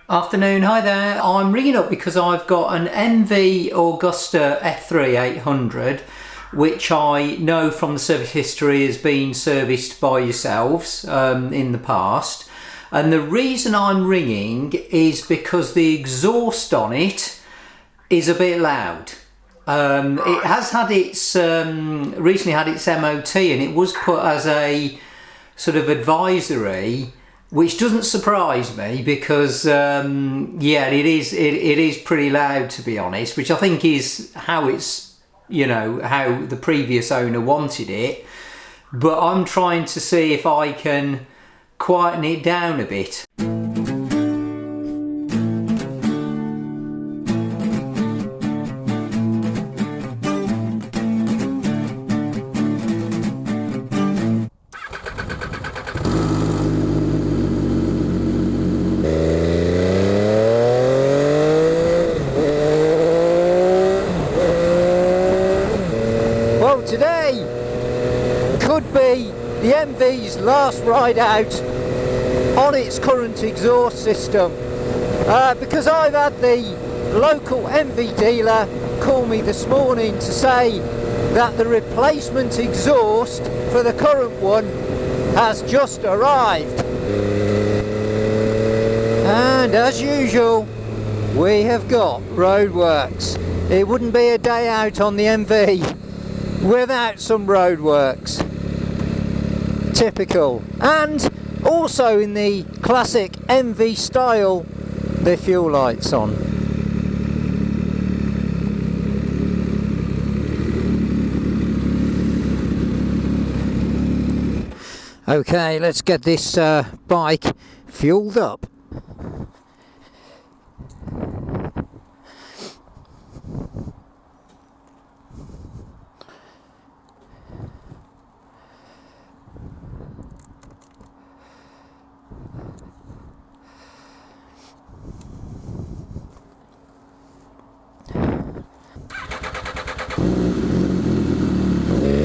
Afternoon, hi there. I'm ringing up because I've got an MV Agusta F3 800, which I know from the service history has been serviced by yourselves in the past. And the reason I'm ringing is because the exhaust on it is a bit loud. It has had its recently had its MOT, and it was put as a sort of advisory, which doesn't surprise me because yeah, it is pretty loud, to be honest, which I think is how it's, you know, how the previous owner wanted it. But I'm trying to see if I can quieten it down a bit. Well, today could be the MV's last ride out on its current exhaust system, because I've had the local MV dealer call me this morning to say that the replacement exhaust for the current one has just arrived. And as usual, we have got roadworks. It wouldn't be a day out on the MV without some roadworks. Typical. And also in the classic MV style, the fuel lights on. Okay, let's get this bike fueled up.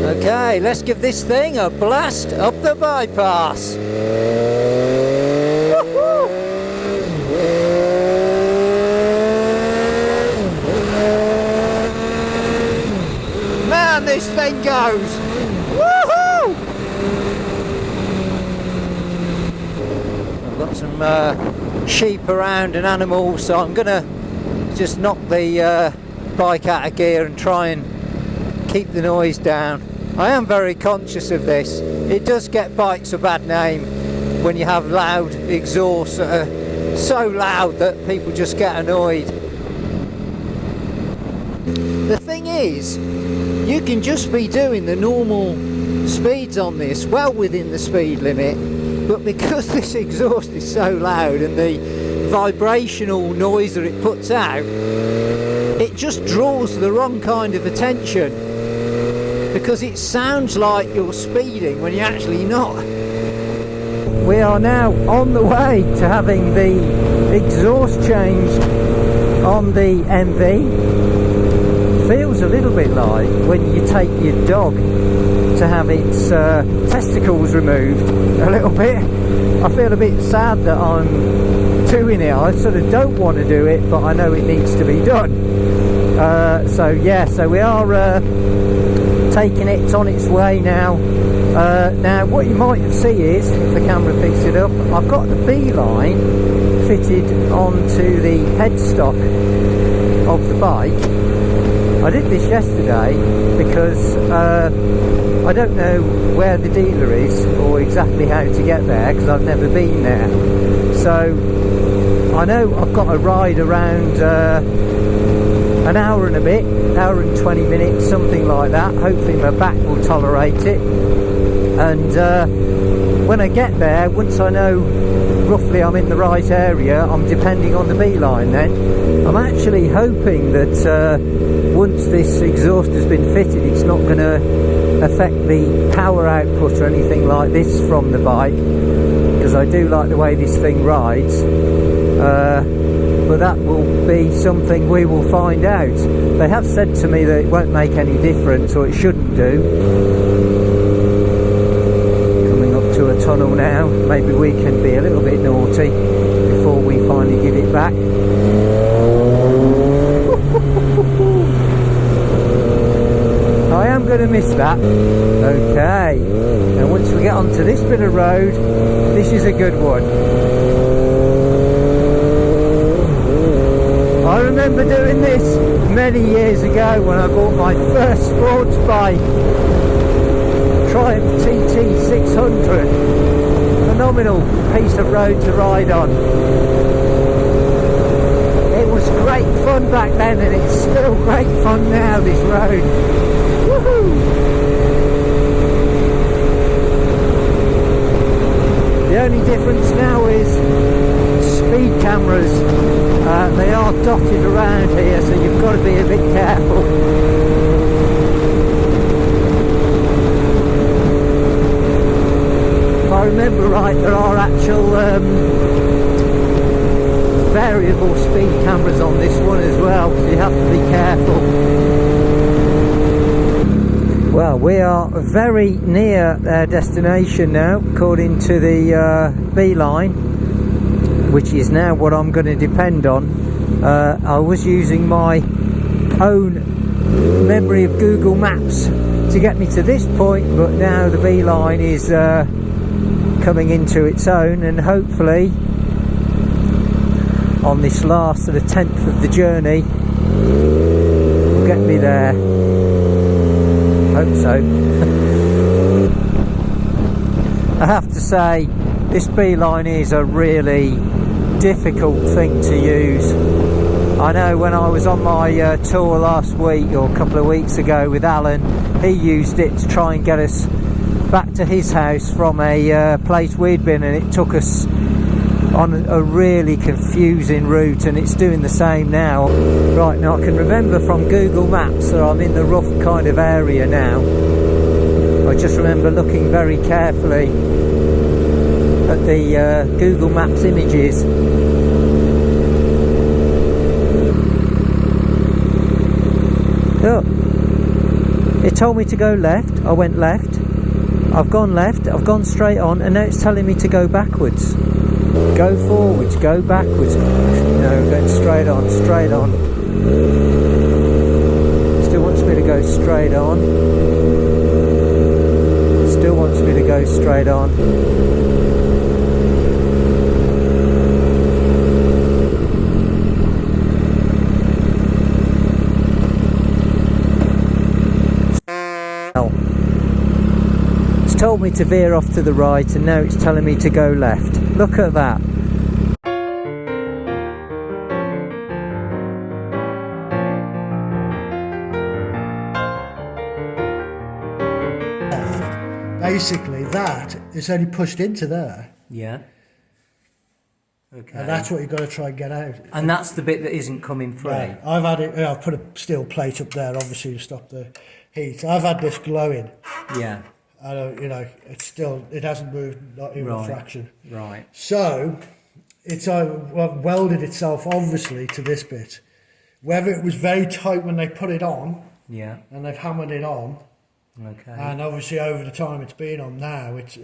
Okay, let's give this thing a blast up the bypass. Woo-hoo! Man, this thing goes. Woohoo! I've got some sheep around and animals, so I'm gonna just knock the bike out of gear and try and keep the noise down. I am very conscious of this. It does get bikes a bad name when you have loud exhausts that are so loud that people just get annoyed. The thing is, you can just be doing the normal speeds on this, well within the speed limit, but because this exhaust is so loud and the vibrational noise that it puts out, it just draws the wrong kind of attention, because it sounds like you're speeding when you're actually not. We are now on the way to having the exhaust changed on the MV. Feels a little bit like when you take your dog to have its testicles removed a little bit. I feel a bit sad that I'm doing it. I sort of don't want to do it, but I know it needs to be done. So yeah, so we are taking it on its way now. Now what you might see is, if the camera picks it up, I've got the B-line fitted onto the headstock of the bike. I did this yesterday because I don't know where the dealer is or exactly how to get there, because I've never been there. So I know I've got a ride around an hour and a bit, hour and 20 minutes, something like that. Hopefully my back will tolerate it. And when I get there, once I know roughly I'm in the right area, I'm depending on the B-line then. I'm actually hoping that once this exhaust has been fitted, it's not going to affect the power output or anything like this from the bike, because I do like the way this thing rides. But that will be something we will find out. They have said to me that it won't make any difference, or it shouldn't do. Coming up to a tunnel now, maybe we can be a little bit naughty before we finally give it back. I am going to miss that. Okay, and once we get onto this bit of road, this is a good one. I remember doing this many years ago when I bought my first sports bike, Triumph TT 600. Phenomenal piece of road to ride on. It was great fun back then, and it's still great fun now, this road. Woohoo! The only difference now is speed cameras. They are dotted around here, so you've got to be a bit careful. If I remember right, there are actual variable speed cameras on this one as well, so you have to be careful. Well, we are very near their destination now, according to the B-line, which is now what I'm going to depend on. I was using my own memory of Google Maps to get me to this point, but now the B-line is coming into its own, and hopefully on this last sort of 10th of the journey will get me there. Hope so. I have to say, this B-line is a really difficult thing to use. I know when I was on my tour last week or a couple of weeks ago with Alan, he used it to try and get us back to his house from a place we'd been, and it took us on a really confusing route, and it's doing the same now. Right, now I can remember from Google Maps that I'm in the rough kind of area now. I just remember looking very carefully at the Google Maps images. Look, it told me to go left, I went left, I've gone left, I've gone straight on, and now it's telling me to go backwards. Go forwards, go backwards. No, going straight on, straight on. Still wants me to go straight on. Still wants me to go straight on. It's told me to veer off to the right, and now it's telling me to go left. Look at that. Basically, that is only pushed into there. Yeah. Okay. And that's what you've got to try and get out. And that's the bit that isn't coming free. Yeah, I've had it. I've put a steel plate up there, obviously, to stop the heat. I've had this glowing. Yeah. And you know, it's still, it hasn't moved, not even a fraction. Right. So it's welded itself obviously to this bit. Whether it was very tight when they put it on, yeah, and they've hammered it on, okay, and obviously over the time it's been on now, it's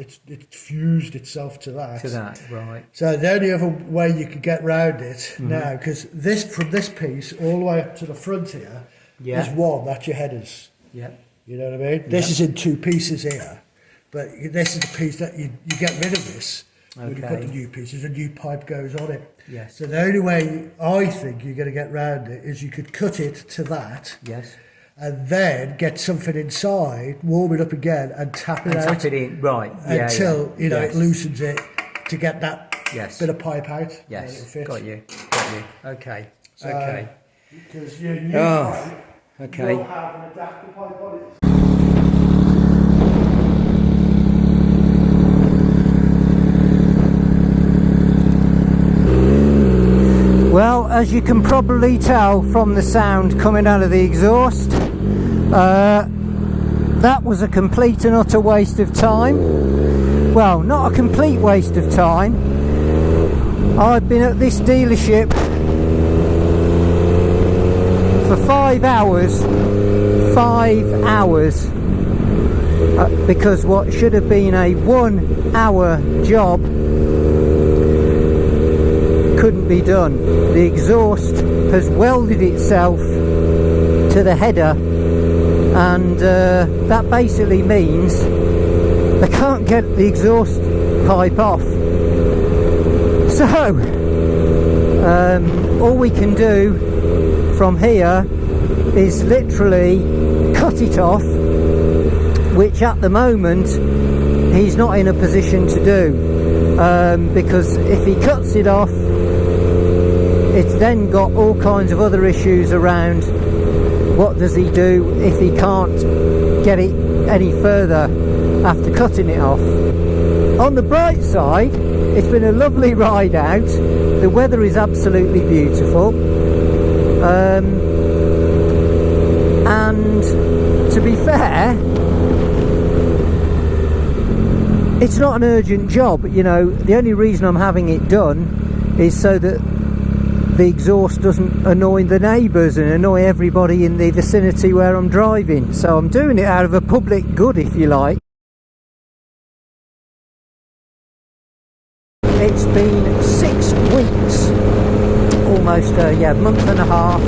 fused itself to that. To that, right. So the only other way you could get round it now, because this, from this piece all the way up to the front here, is one. That's your headers. Yeah. You know what I mean? This is in two pieces here, but this is the piece that you get rid of this. Okay. When you put the new pieces, a new pipe goes on it. Yes. So the only way I think you're going to get round it is you could cut it to that. Yes. And then get something inside, warm it up again, and tap it out. Tap it in, right? Until you know it loosens it to get that bit of pipe out. Yes. Got you. Okay. So, okay. Because your new pipe okay. will have an adapter pipe on it. Well, as you can probably tell from the sound coming out of the exhaust, that was a complete and utter waste of time. Well, not a complete waste of time. I've been at this dealership for 5 hours. 5 hours. Because what should have been a 1 hour job couldn't be be done. The exhaust has welded itself to the header, and that basically means they can't get the exhaust pipe off. So all we can do from here is literally cut it off, which at the moment he's not in a position to do, because if he cuts it off, it's then got all kinds of other issues around. What does he do if he can't get it any further after cutting it off? On the bright side, it's been a lovely ride out. The weather is absolutely beautiful, and to be fair, it's not an urgent job. You know, the only reason I'm having it done is so that the exhaust doesn't annoy the neighbours and annoy everybody in the vicinity where I'm driving. So I'm doing it out of a public good, if you like. It's been 6 weeks, almost a month and a half,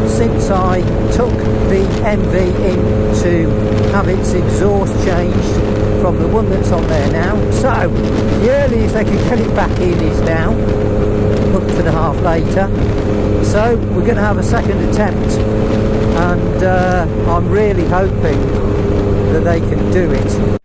since I took the MV in to have its exhaust changed from the one that's on there now. So the earliest I can get it back in is now, month and a half later. So we're going to have a second attempt, and I'm really hoping that they can do it.